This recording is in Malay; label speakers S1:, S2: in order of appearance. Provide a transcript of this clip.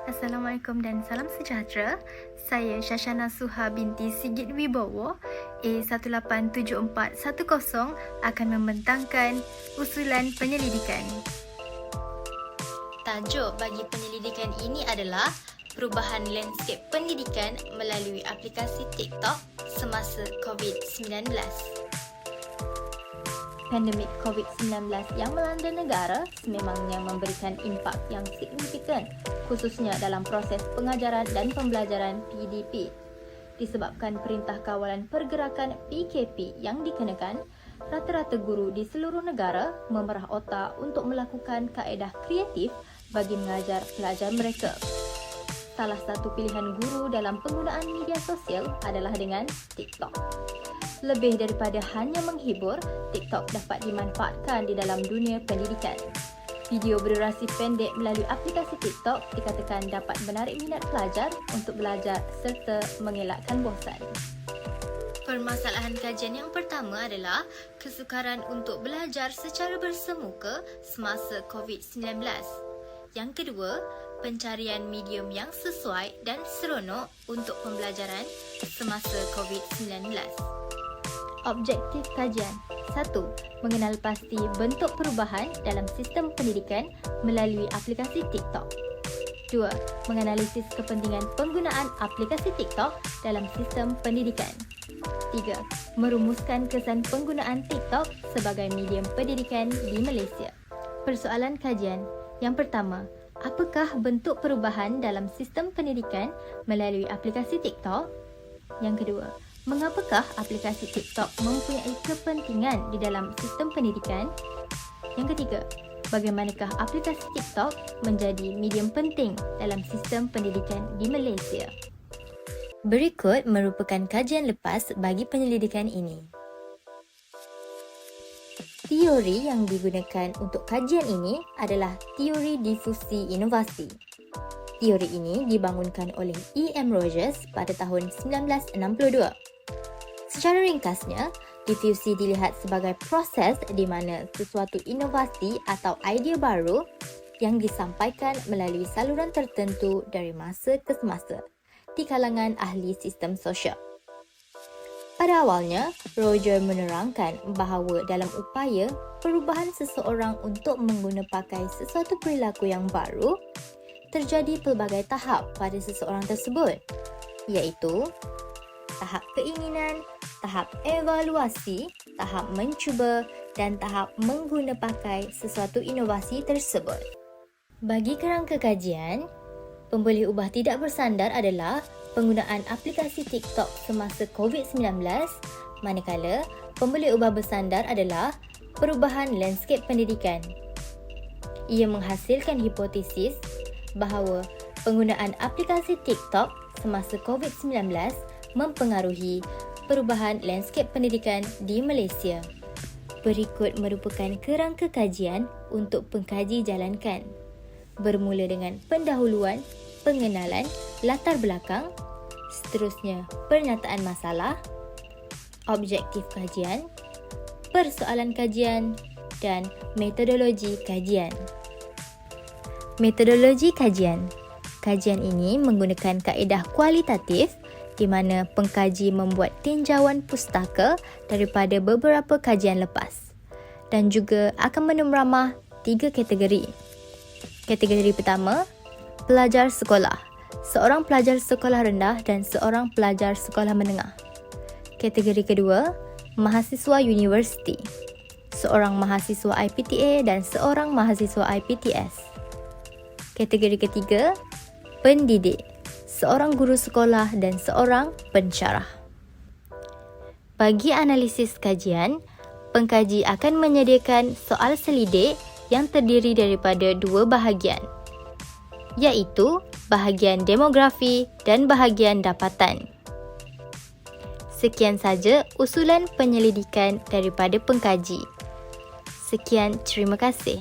S1: Assalamualaikum dan salam sejahtera. Saya Shashana Suha binti Sigit Wibowo A187410 akan membentangkan usulan penyelidikan. Tajuk bagi penyelidikan ini adalah perubahan landscape pendidikan melalui aplikasi TikTok semasa COVID-19. Pandemik COVID-19 yang melanda negara sememangnya memberikan impak yang signifikan khususnya dalam proses pengajaran dan pembelajaran PDP. Disebabkan Perintah Kawalan Pergerakan PKP yang dikenakan, rata-rata guru di seluruh negara memerah otak untuk melakukan kaedah kreatif bagi mengajar pelajar mereka. Salah satu pilihan guru dalam penggunaan media sosial adalah dengan TikTok. Lebih daripada hanya menghibur, TikTok dapat dimanfaatkan di dalam dunia pendidikan. Video berdurasi pendek melalui aplikasi TikTok dikatakan dapat menarik minat pelajar untuk belajar serta mengelakkan bosan. Permasalahan kajian yang pertama adalah kesukaran untuk belajar secara bersemuka semasa COVID-19. Yang kedua, pencarian medium yang sesuai dan seronok untuk pembelajaran semasa COVID-19. Objektif kajian. 1. Mengenal pasti bentuk perubahan dalam sistem pendidikan melalui aplikasi TikTok. 2. Menganalisis kepentingan penggunaan aplikasi TikTok dalam sistem pendidikan. 3. Merumuskan kesan penggunaan TikTok sebagai medium pendidikan di Malaysia. Persoalan kajian. Yang pertama, apakah bentuk perubahan dalam sistem pendidikan melalui aplikasi TikTok? Yang kedua, mengapakah aplikasi TikTok mempunyai kepentingan di dalam sistem pendidikan? Yang ketiga, bagaimanakah aplikasi TikTok menjadi medium penting dalam sistem pendidikan di Malaysia? Berikut merupakan kajian lepas bagi penyelidikan ini. Teori yang digunakan untuk kajian ini adalah teori difusi inovasi. Teori ini dibangunkan oleh E.M. Rogers pada tahun 1962. Secara ringkasnya, difusi dilihat sebagai proses di mana sesuatu inovasi atau idea baru yang disampaikan melalui saluran tertentu dari masa ke semasa di kalangan ahli sistem sosial. Pada awalnya, Roger menerangkan bahawa dalam upaya perubahan seseorang untuk menggunapakai sesuatu perilaku yang baru, terjadi pelbagai tahap pada seseorang tersebut, iaitu tahap keinginan, tahap evaluasi, tahap mencuba dan tahap menggunapakai sesuatu inovasi tersebut. Bagi kerangka kajian, pemboleh ubah tidak bersandar adalah penggunaan aplikasi TikTok semasa COVID-19, manakala pemboleh ubah bersandar adalah perubahan landscape pendidikan. Ia menghasilkan hipotesis bahawa penggunaan aplikasi TikTok semasa COVID-19 mempengaruhi perubahan landscape pendidikan di Malaysia. Berikut merupakan kerangka kajian untuk pengkaji jalankan. Bermula dengan pendahuluan, pengenalan, latar belakang, seterusnya pernyataan masalah, objektif kajian, persoalan kajian dan metodologi kajian. Metodologi kajian. Kajian ini menggunakan kaedah kualitatif di mana pengkaji membuat tinjauan pustaka daripada beberapa kajian lepas dan juga akan meneramah 3 kategori. Kategori pertama, pelajar sekolah, seorang pelajar sekolah rendah dan seorang pelajar sekolah menengah. Kategori kedua, mahasiswa universiti, seorang mahasiswa IPTA dan seorang mahasiswa IPTS. Kategori ketiga, pendidik, seorang guru sekolah dan seorang pensyarah. Bagi analisis kajian, pengkaji akan menyediakan soal selidik yang terdiri daripada 2 bahagian, iaitu bahagian demografi dan bahagian dapatan. Sekian saja usulan penyelidikan daripada pengkaji. Sekian, terima kasih.